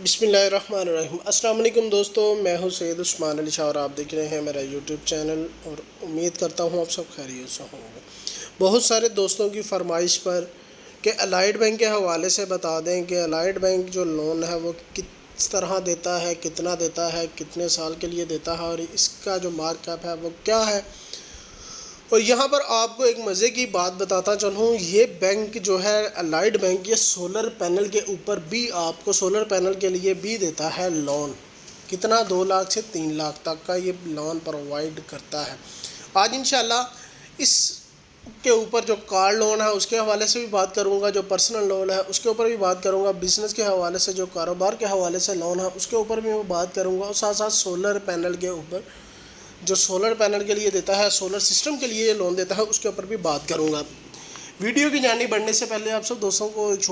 बिस्मिल्लाहिर्रहमानिर्रहीम। अस्सलाम वालेकुम दोस्तों, मैं हूं सैयद उस्मान अली शाह और आप देख रहे हैं मेरा यूट्यूब चैनल और उम्मीद करता हूं आप सब खैरियत से होंगे। बहुत सारे दोस्तों की फरमाइश पर कि अलाइड बैंक के हवाले से बता दें कि अलाइड बैंक जो लोन है वो किस तरह देता है, कितना देता है, कितने साल के लिए देता है और इसका जो मार्कअप है वो क्या है। और यहाँ पर आपको एक मज़े की बात बताता चलूँ, ये बैंक जो है अलाइड बैंक, ये सोलर पैनल के ऊपर भी आपको सोलर पैनल के लिए भी देता है लोन। कितना 2 लाख से 3 लाख तक का ये लोन प्रोवाइड करता है। आज इंशाल्लाह इस के ऊपर जो कार लोन है उसके हवाले से भी बात करूंगा, जो पर्सनल लोन है उसके ऊपर भी बात करूंगा, बिज़नेस के हवाले से जो कारोबार के हवाले से लोन है उसके ऊपर भी मैं बात करूंगा और साथ साथ सोलर पैनल के ऊपर जो सोलर पैनल के लिए देता है, सोलर सिस्टम के लिए लोन देता है, उसके ऊपर भी बात करूंगा। वीडियो की जानी बढ़ने से पहले आप सब दोस्तों को एक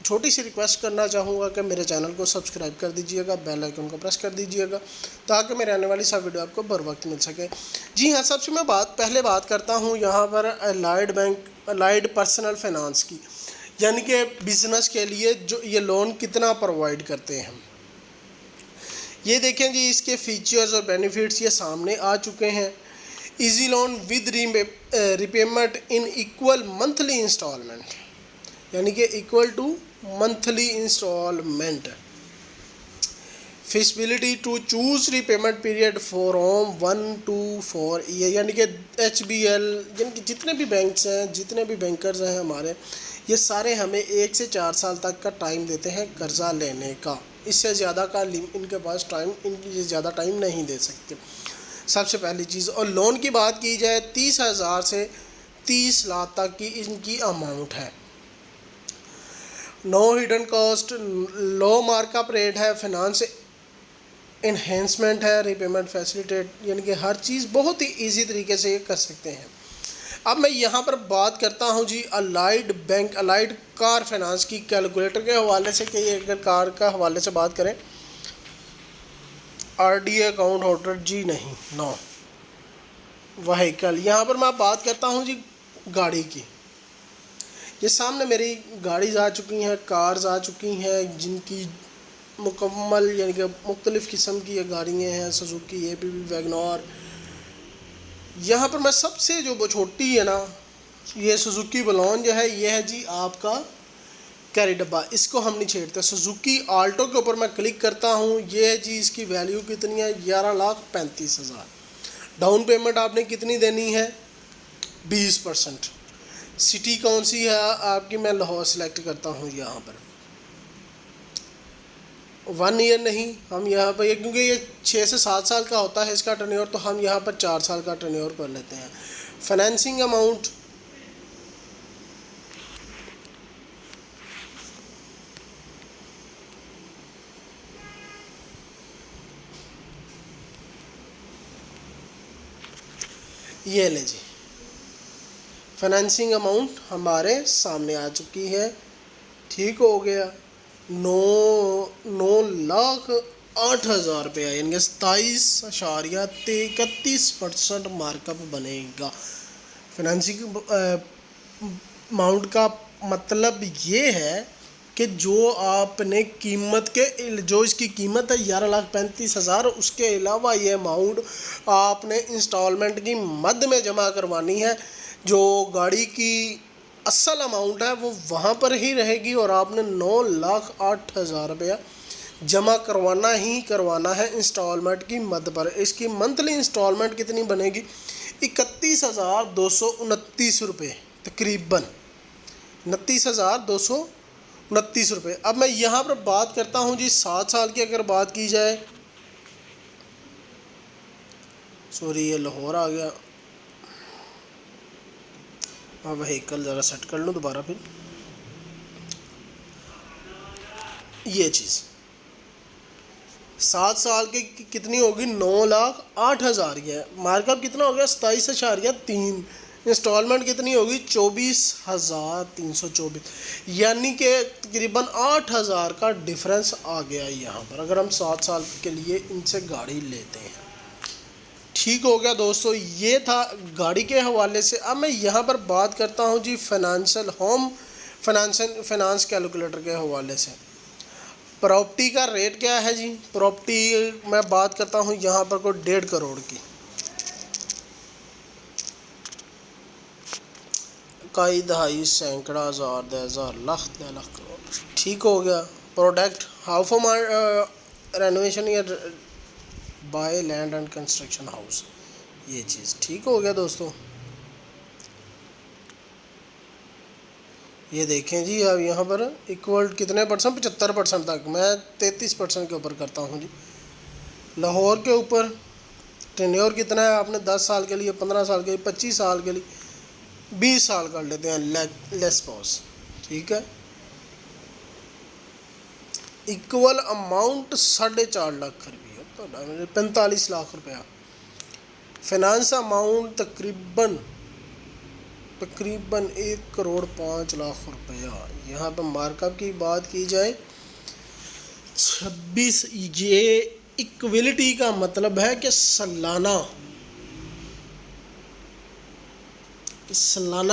छोटी सी रिक्वेस्ट करना चाहूँगा कि मेरे चैनल को सब्सक्राइब कर दीजिएगा, बेल आइकन को प्रेस कर दीजिएगा ताकि मेरे आने वाली सब वीडियो आपको बर वक्त मिल सके। जी हाँ, सबसे मैं पहले बात करता हूँ यहाँ पर अलाइड पर्सनल फाइनेंस की, यानी कि बिज़नेस के लिए जो ये लोन कितना प्रोवाइड करते हैं। ये देखें जी, इसके फीचर्स और बेनिफिट्स ये सामने आ चुके हैं। Easy loan with repayment in equal monthly instalment, यानी कि equal to monthly instalment. Feasibility to choose repayment period for home 1 to 4 year, यानी कि HBL, यानी कि जितने भी बैंक्स हैं, जितने भी बैंकर्स हैं हमारे, ये सारे हमें 1 से 4 साल तक का टाइम देते हैं कर्ज़ा लेने का। इससे ज़्यादा का इनके पास इनकी ज़्यादा टाइम नहीं दे सकते, सबसे पहली चीज़। और लोन की बात की जाए 30,000 से 30 लाख तक की इनकी अमाउंट है। नो हिडन कॉस्ट, लो मार्कअप रेट है, फाइनेंस इन्हेंसमेंट है, रिपेमेंट फैसिलिटेट, यानी कि हर चीज़ बहुत ही ईजी तरीके से ये कर सकते हैं। अब मैं यहाँ पर बात करता हूँ जी allied bank, allied car finance की कैलकुलेटर के हवाले से कि अगर कार का हवाले से बात करें, RDA अकाउंट होल्डर जी नहीं, नो व्हीकल। यहाँ पर मैं बात करता हूँ जी गाड़ी की। ये सामने मेरी गाड़ीज़ आ चुकी हैं, कार्स आ चुकी हैं जिनकी मुकम्मल यानी कि मुख्तलिफ़ किस्म की ये गाड़ियाँ हैं, सुजुकी APV वैगनआर। यहाँ पर मैं सबसे जो वो छोटी है ना, ये सुजुकी बलॉन जो है, ये है जी आपका कैरी डब्बा, इसको हम नहीं छेड़ते। सुजुकी आल्टो के ऊपर मैं क्लिक करता हूँ, ये है जी इसकी वैल्यू कितनी है, 11,35,000। डाउन पेमेंट आपने कितनी देनी है, 20%। सिटी कौन सी है आपकी, मैं लाहौर सेलेक्ट करता हूँ। यहाँ पर 1 ईयर नहीं, हम यहाँ पर क्योंकि ये 6 से 7 साल का होता है इसका टर्नओवर, तो हम यहाँ पर 4 साल का टर्नओवर कर लेते हैं। फाइनेंसिंग अमाउंट ये ले जी, फाइनेंसिंग अमाउंट हमारे सामने आ चुकी है। ठीक हो गया, 9,08,000 रुपया, यानी 27.31% मार्कअप बनेगा। फाइनेंसिंग अमाउंट का मतलब ये है कि जो आपने जो इसकी कीमत है 11,35,000, उसके अलावा ये अमाउंट आपने इंस्टॉलमेंट की मद में जमा करवानी है। जो गाड़ी की असल अमाउंट है वो वहाँ पर ही रहेगी और आपने 9,08,000 रुपया जमा करवाना है इंस्टॉलमेंट की मद पर। इसकी मंथली इंस्टॉलमेंट कितनी बनेगी, 31,229 रुपये, तकरीबन 29,229 रुपये। अब मैं यहाँ पर बात करता हूँ जी 7 साल की अगर बात की जाए, सॉरी ये लाहौर आ गया, हाँ व्हीकल ज़रा सेट कर लूँ दोबारा। फिर ये चीज़ 7 साल की कितनी होगी, 9,08,000 की है। मार्कअप कितना हो गया, 27.3। इंस्टॉलमेंट कितनी होगी, 24,324, यानी कि तकरीबन 8,000 का डिफरेंस आ गया यहाँ पर अगर हम 7 साल के लिए इनसे गाड़ी लेते हैं। ठीक हो गया दोस्तों, ये था गाड़ी के हवाले से। अब मैं यहाँ पर बात करता हूँ जी फाइनेंस कैलकुलेटर के हवाले से। प्रॉपर्टी का रेट क्या है जी? प्रॉपर्टी मैं बात करता हूँ यहाँ पर कोई 1.5 करोड़ की, कई दहाई सैकड़ा हज़ार 10,000 लाख 10 लाख करोड़, ठीक हो गया। प्रोडक्ट हाउ फॉर रेनोवेशन या by land and construction house, ये चीज़ ठीक हो गया दोस्तों। ये देखें जी, अब यहाँ पर इक्वल कितने परसेंट, 75% तक, मैं 33% के ऊपर करता हूँ जी। लाहौर के ऊपर टेन्योर कितना है, आपने 10 साल के लिए, 15 साल के लिए, 25 साल के लिए, 20 साल कर लेते हैं लेस पॉज, ठीक है। इक्वल अमाउंट 4.5 लाख रुपये, तो 45 लाख रुपया। फाइनेंस अमाउंट तकरीबन 1 करोड़ 5 लाख रुपया। यहाँ पर मार्कअप की बात की जाए 26, ये इक्विलिटी का मतलब है कि सालाना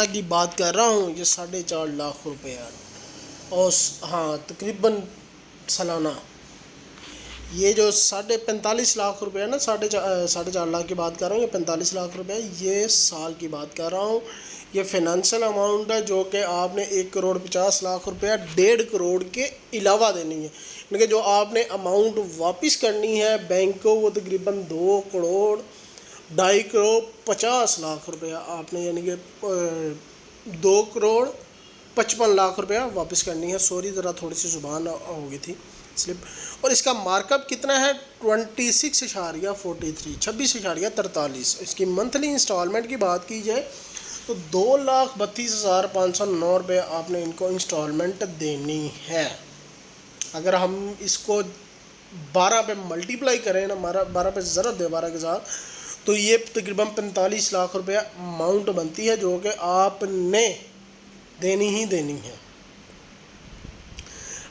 की बात कर रहा हूँ, ये 4.5 लाख रुपया, और हाँ तकरीबन सालाना। ये जो 45 लाख रुपये है ना, 4.5 लाख की बात कर रहा हूँ, ये 45 लाख रुपये, ये साल की बात कर रहा हूँ। ये फाइनेंशियल अमाउंट है जो कि आपने 1 करोड़ 50 लाख रुपया 1.5 करोड़ के अलावा देनी है, यानी कि जो आपने अमाउंट वापस करनी है बैंक को, वो तकरीबन 2 करोड़ 2.5 करोड़ 50 लाख रुपया आपने, यानी कि 2 करोड़ 55 लाख रुपया वापस करनी है। सॉरी, ज़रा थोड़ी सी ज़ुबान हो गई थी स्लिप। और इसका मार्कअप कितना है, 26.43। इसकी मंथली इंस्टॉलमेंट की बात की जाए तो 2,32,509 रुपये आपने इनको इंस्टॉलमेंट देनी है। अगर हम इसको 12 पे मल्टीप्लाई करें ना, 12 पे ज़रूरत दे 12 के साथ, तो ये तकरीबन 45 लाख रुपया अमाउंट बनती है जो कि आपने देनी ही देनी है।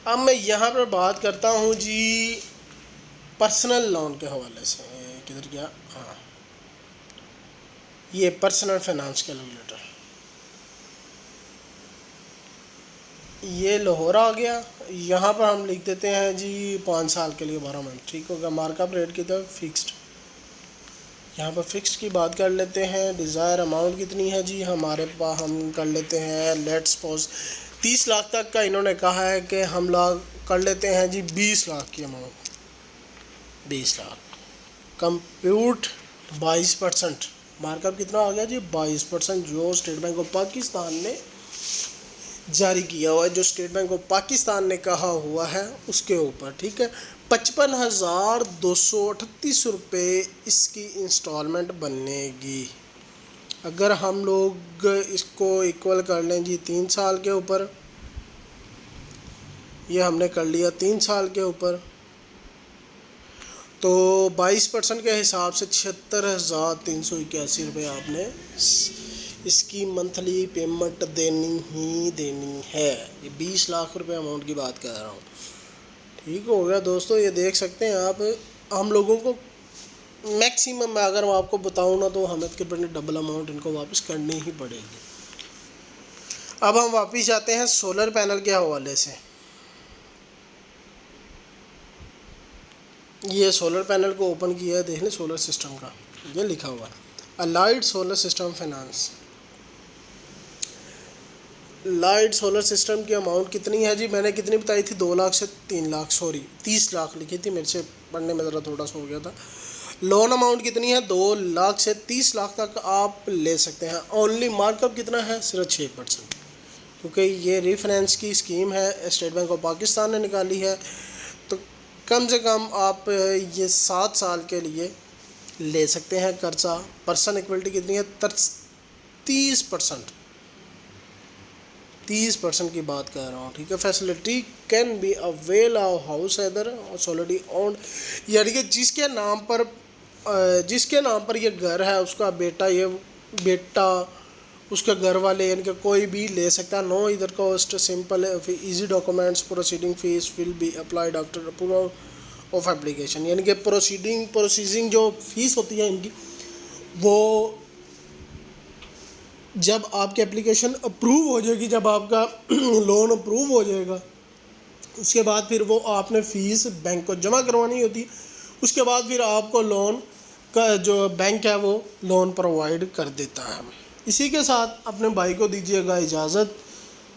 अब मैं यहाँ पर बात करता हूँ जी पर्सनल लोन के हवाले से, किधर गया, हाँ ये पर्सनल फाइनेंस कैलकुलेटर, ये लाहौर आ गया। यहाँ पर हम लिख देते हैं जी 5 साल के लिए 12 मंथ, ठीक होगा। मार्कअप रेट की तरफ फिक्स्ड, यहाँ पर फिक्स्ड की बात कर लेते हैं। डिज़ायर अमाउंट कितनी है जी हमारे पास, हम कर लेते हैं लेट्स सपोज 30 लाख तक का इन्होंने कहा है कि हम लोग कर लेते हैं जी 20 लाख की अमाउंट, 20 लाख कंप्यूट 22%। मार्कअप कितना आ गया जी 22%, जो स्टेट बैंक ऑफ पाकिस्तान ने जारी किया हुआ है, जो स्टेट बैंक ऑफ पाकिस्तान ने कहा हुआ है उसके ऊपर, ठीक है। 55,238 रुपये इसकी इंस्टॉलमेंट बनेगी। अगर हम लोग इसको इक्वल कर लें जी 3 साल के ऊपर, ये हमने कर लिया 3 साल के ऊपर, तो 22% के हिसाब से 76,381 रुपये आपने इसकी मंथली पेमेंट देनी ही देनी है। ये 20 लाख रुपए अमाउंट की बात कर रहा हूँ, ठीक हो गया दोस्तों। ये देख सकते हैं आप, हम लोगों को मैक्सिमम मैं अगर मैं आपको बताऊँ ना, तो हमें तकरीबन डबल अमाउंट इनको वापस करनी ही पड़ेगी। अब हम वापस जाते हैं सोलर पैनल के हवाले से। ये सोलर पैनल को ओपन किया है, देख लें सोलर सिस्टम का, ये लिखा हुआ है allied solar system finance. Light solar system की अमाउंट कितनी है जी, मैंने कितनी बताई थी, 2 लाख से 3 लाख, सॉरी 30 लाख लिखी थी, मेरे से पढ़ने में ज़रा थोड़ा सा हो गया था। लोन अमाउंट कितनी है, 2 लाख से 30 लाख तक आप ले सकते हैं। ओनली मार्कअप कितना है, सिर्फ 6%, क्योंकि ये रीफाइनेंस की स्कीम है, स्टेट बैंक ऑफ पाकिस्तान ने निकाली है। तो कम से कम आप ये 7 साल के लिए ले सकते हैं कर्जा। पर्सन इक्वलिटी कितनी है, 30% की बात कर रहा हूँ, ठीक है। Facility can be avail house इधर ऑलरेडी ओन्ड, यानी कि जिसके नाम पर ये घर है उसका बेटा उसके घर वाले, यानी कि कोई भी ले सकता है। नो इधर cost, simple easy documents, proceeding fees will be applied after approval of application, यानी कि प्रोसीजिंग जो फीस होती है इनकी, वो जब आपकी एप्लीकेशन अप्रूव हो जाएगी, जब आपका लोन अप्रूव हो जाएगा, उसके बाद फिर वो आपने फ़ीस बैंक को जमा करवानी होती, उसके बाद फिर आपको लोन का जो बैंक है वो लोन प्रोवाइड कर देता है। इसी के साथ अपने भाई को दीजिएगा इजाज़त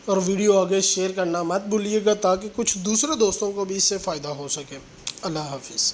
और वीडियो आगे शेयर करना मत भूलिएगा ताकि कुछ दूसरे दोस्तों को भी इससे फ़ायदा हो सके। अल्लाह हाफिज़।